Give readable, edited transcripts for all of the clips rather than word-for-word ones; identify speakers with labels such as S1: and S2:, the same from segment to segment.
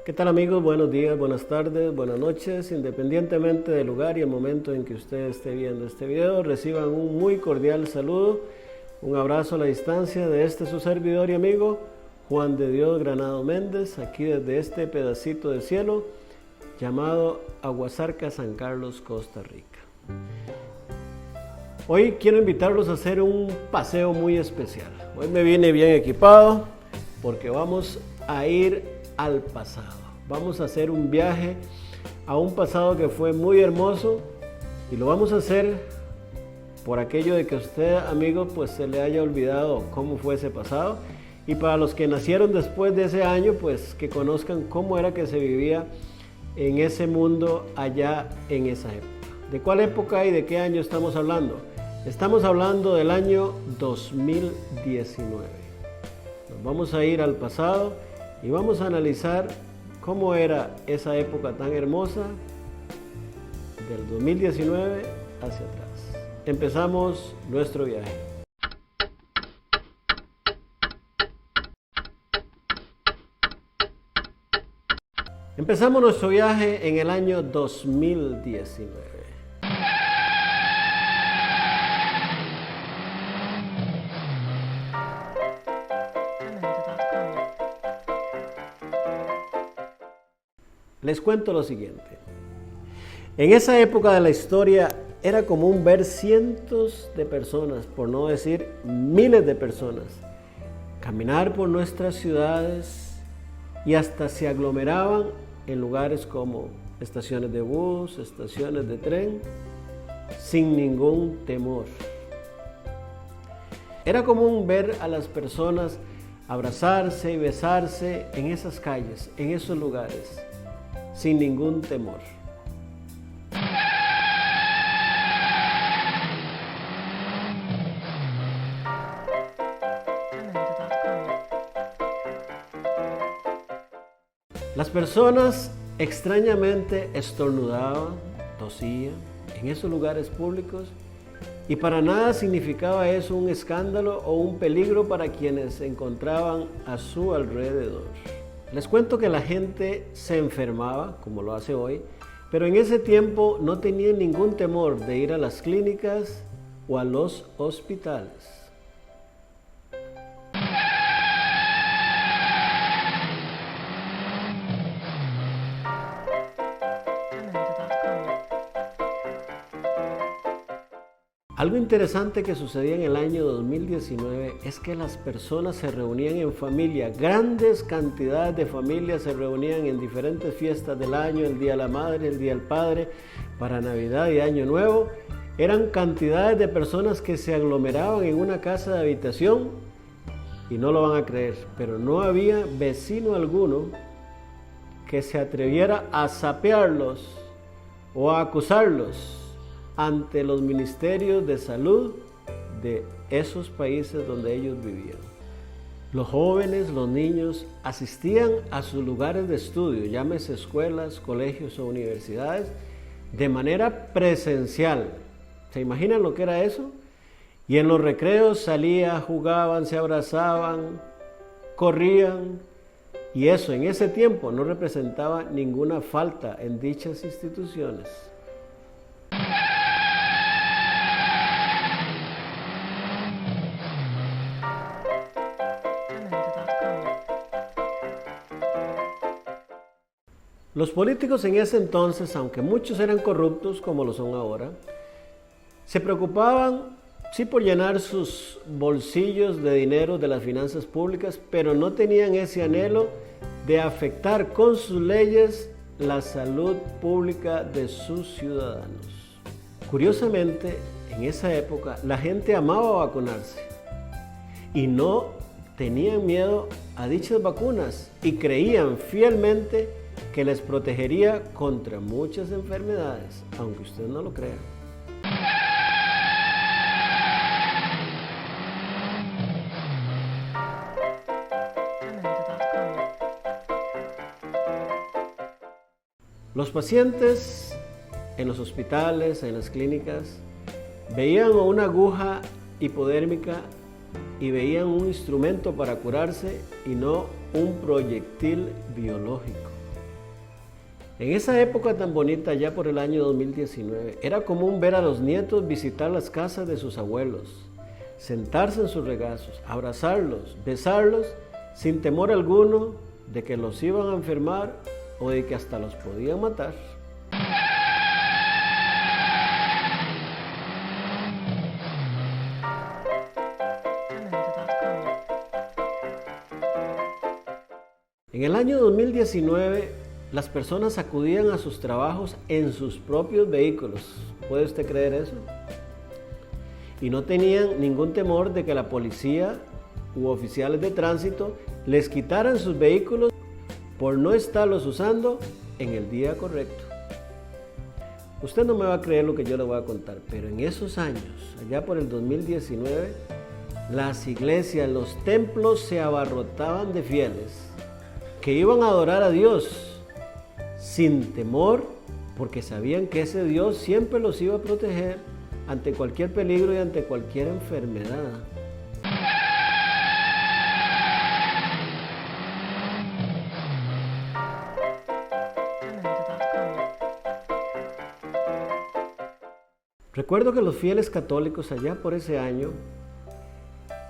S1: ¿Qué tal amigos? Buenos días, buenas tardes, buenas noches. Independientemente del lugar y el momento en que usted esté viendo este video, reciban un muy cordial saludo, un abrazo a la distancia de su servidor y amigo Juan de Dios Granado Méndez, aquí desde este pedacito de cielo llamado Aguasarca, San Carlos, Costa Rica. Hoy quiero invitarlos a hacer un paseo muy especial. Hoy me vine bien equipado porque vamos a ir al pasado. Vamos a hacer un viaje a un pasado que fue muy hermoso y lo vamos a hacer por aquello de que a usted, amigo, pues se le haya olvidado cómo fue ese pasado, y para los que nacieron después de ese año, pues que conozcan cómo era que se vivía en ese mundo allá en esa época. ¿De cuál época y de qué año estamos hablando? Estamos hablando del año 2019. Nos vamos a ir al pasado y vamos a analizar cómo era esa época tan hermosa del 2019 hacia atrás. Empezamos nuestro viaje. Empezamos nuestro viaje en el año 2019. Les cuento lo siguiente. En esa época de la historia era común ver cientos de personas, por no decir miles de personas, caminar por nuestras ciudades y hasta se aglomeraban en lugares como estaciones de bus, estaciones de tren, sin ningún temor. Era común ver a las personas abrazarse y besarse en esas calles, en esos lugares, sin ningún temor. Las personas extrañamente estornudaban, tosían en esos lugares públicos y para nada significaba eso un escándalo o un peligro para quienes se encontraban a su alrededor. Les cuento que la gente se enfermaba, como lo hace hoy, pero en ese tiempo no tenían ningún temor de ir a las clínicas o a los hospitales. Algo interesante que sucedía en el año 2019 es que las personas se reunían en familia, grandes cantidades de familias se reunían en diferentes fiestas del año, el Día de la Madre, el Día del Padre, para Navidad y Año Nuevo. Eran cantidades de personas que se aglomeraban en una casa de habitación y no lo van a creer, pero no había vecino alguno que se atreviera a sapearlos o a acusarlos ante los ministerios de salud de esos países donde ellos vivían. Los jóvenes, los niños asistían a sus lugares de estudio, llámese escuelas, colegios o universidades, de manera presencial. ¿Se imaginan lo que era eso? Y en los recreos salían, jugaban, se abrazaban, corrían, y eso en ese tiempo no representaba ninguna falta en dichas instituciones. Los políticos en ese entonces, aunque muchos eran corruptos como lo son ahora, se preocupaban sí por llenar sus bolsillos de dinero de las finanzas públicas, pero no tenían ese anhelo de afectar con sus leyes la salud pública de sus ciudadanos. Curiosamente, en esa época la gente amaba vacunarse y no tenían miedo a dichas vacunas y creían fielmente que les protegería contra muchas enfermedades, aunque usted no lo crea. Los pacientes en los hospitales, en las clínicas, veían una aguja hipodérmica y veían un instrumento para curarse y no un proyectil biológico. En esa época tan bonita, ya por el año 2019, era común ver a los nietos visitar las casas de sus abuelos, sentarse en sus regazos, abrazarlos, besarlos, sin temor alguno de que los iban a enfermar o de que hasta los podían matar. En el año 2019, las personas acudían a sus trabajos en sus propios vehículos. ¿Puede usted creer eso? Y no tenían ningún temor de que la policía u oficiales de tránsito les quitaran sus vehículos por no estarlos usando en el día correcto. Usted no me va a creer lo que yo le voy a contar, pero en esos años, allá por el 2019, las iglesias, los templos se abarrotaban de fieles que iban a adorar a Dios sin temor, porque sabían que ese Dios siempre los iba a proteger ante cualquier peligro y ante cualquier enfermedad. Recuerdo que los fieles católicos allá por ese año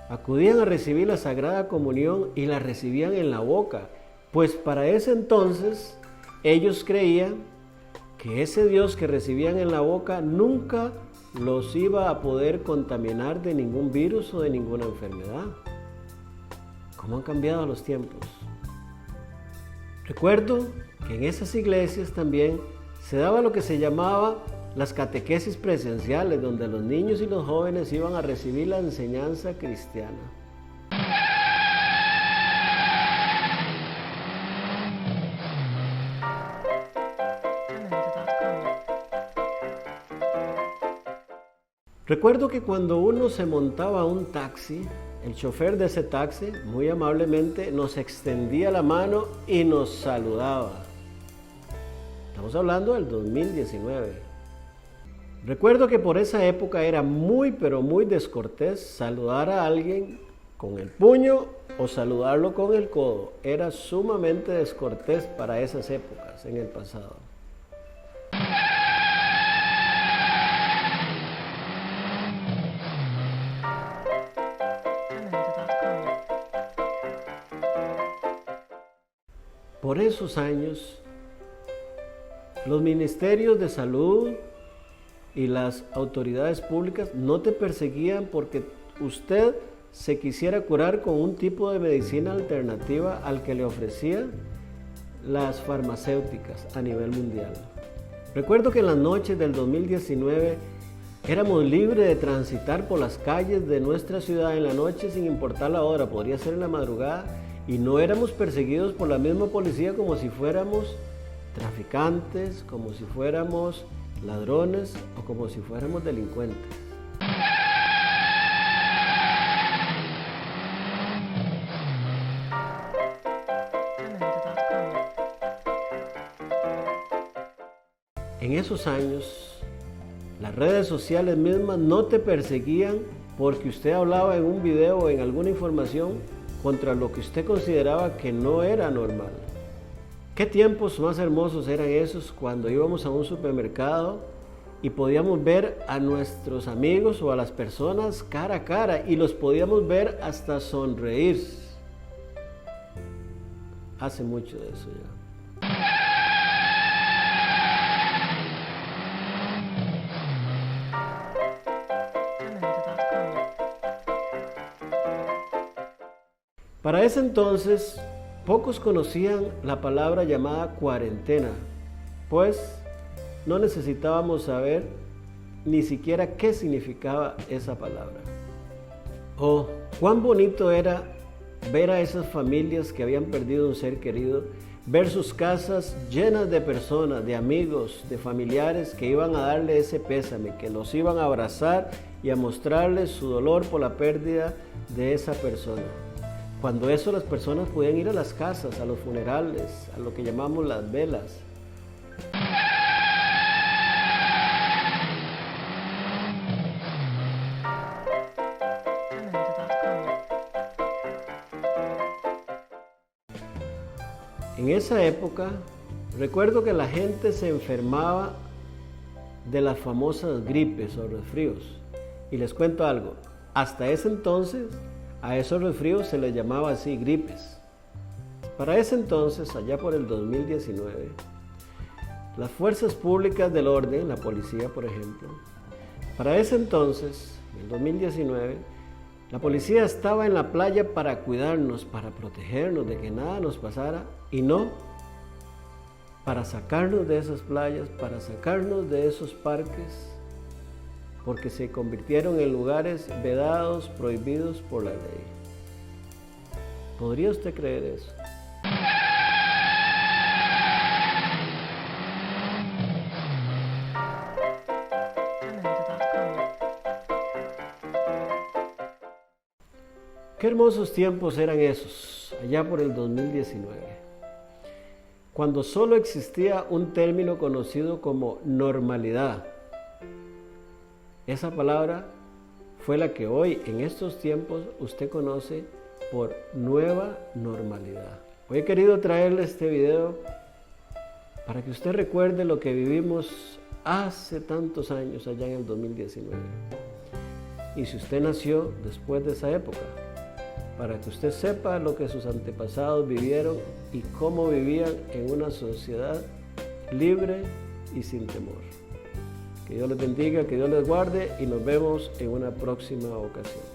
S1: acudían a recibir la Sagrada Comunión y la recibían en la boca, pues para ese entonces ellos creían que ese Dios que recibían en la boca nunca los iba a poder contaminar de ningún virus o de ninguna enfermedad. ¿Cómo han cambiado los tiempos? Recuerdo que en esas iglesias también se daba lo que se llamaba las catequesis presenciales, donde los niños y los jóvenes iban a recibir la enseñanza cristiana. Recuerdo que cuando uno se montaba a un taxi, el chofer de ese taxi muy amablemente nos extendía la mano y nos saludaba. Estamos hablando del 2019. Recuerdo que por esa época era muy pero muy descortés saludar a alguien con el puño o saludarlo con el codo. Era sumamente descortés para esas épocas en el pasado. Por esos años, los ministerios de salud y las autoridades públicas no te perseguían porque usted se quisiera curar con un tipo de medicina alternativa al que le ofrecían las farmacéuticas a nivel mundial. Recuerdo que en las noches del 2019 éramos libres de transitar por las calles de nuestra ciudad en la noche sin importar la hora, podría ser en la madrugada, y no éramos perseguidos por la misma policía como si fuéramos traficantes, como si fuéramos ladrones o como si fuéramos delincuentes. En esos años, las redes sociales mismas no te perseguían porque usted hablaba en un video o en alguna información contra lo que usted consideraba que no era normal. ¿Qué tiempos más hermosos eran esos cuando íbamos a un supermercado y podíamos ver a nuestros amigos o a las personas cara a cara y los podíamos ver hasta sonreír? Hace mucho de eso ya. Para ese entonces, pocos conocían la palabra llamada cuarentena, pues no necesitábamos saber ni siquiera qué significaba esa palabra. Oh, cuán bonito era ver a esas familias que habían perdido un ser querido, ver sus casas llenas de personas, de amigos, de familiares que iban a darle ese pésame, que los iban a abrazar y a mostrarles su dolor por la pérdida de esa persona. Cuando eso las personas podían ir a las casas, a los funerales, a lo que llamamos las velas. En esa época, Recuerdo que la gente se enfermaba de las famosas gripes o resfríos. Y les cuento algo, hasta ese entonces a esos resfríos se les llamaba así, gripes. Para ese entonces, allá por el 2019, las fuerzas públicas del orden, la policía por ejemplo, para ese entonces, en el 2019, la policía estaba en la playa para cuidarnos, para protegernos de que nada nos pasara y no para sacarnos de esas playas, para sacarnos de esos parques, porque se convirtieron en lugares vedados, prohibidos por la ley. ¿Podría usted creer eso? Qué hermosos tiempos eran esos, allá por el 2019, cuando solo existía un término conocido como normalidad. Esa palabra fue la que hoy, en estos tiempos, usted conoce por nueva normalidad. Hoy he querido traerle este video para que usted recuerde lo que vivimos hace tantos años, allá en el 2019. Y si usted nació después de esa época, para que usted sepa lo que sus antepasados vivieron y cómo vivían en una sociedad libre y sin temor. Que Dios les bendiga, que Dios les guarde y nos vemos en una próxima ocasión.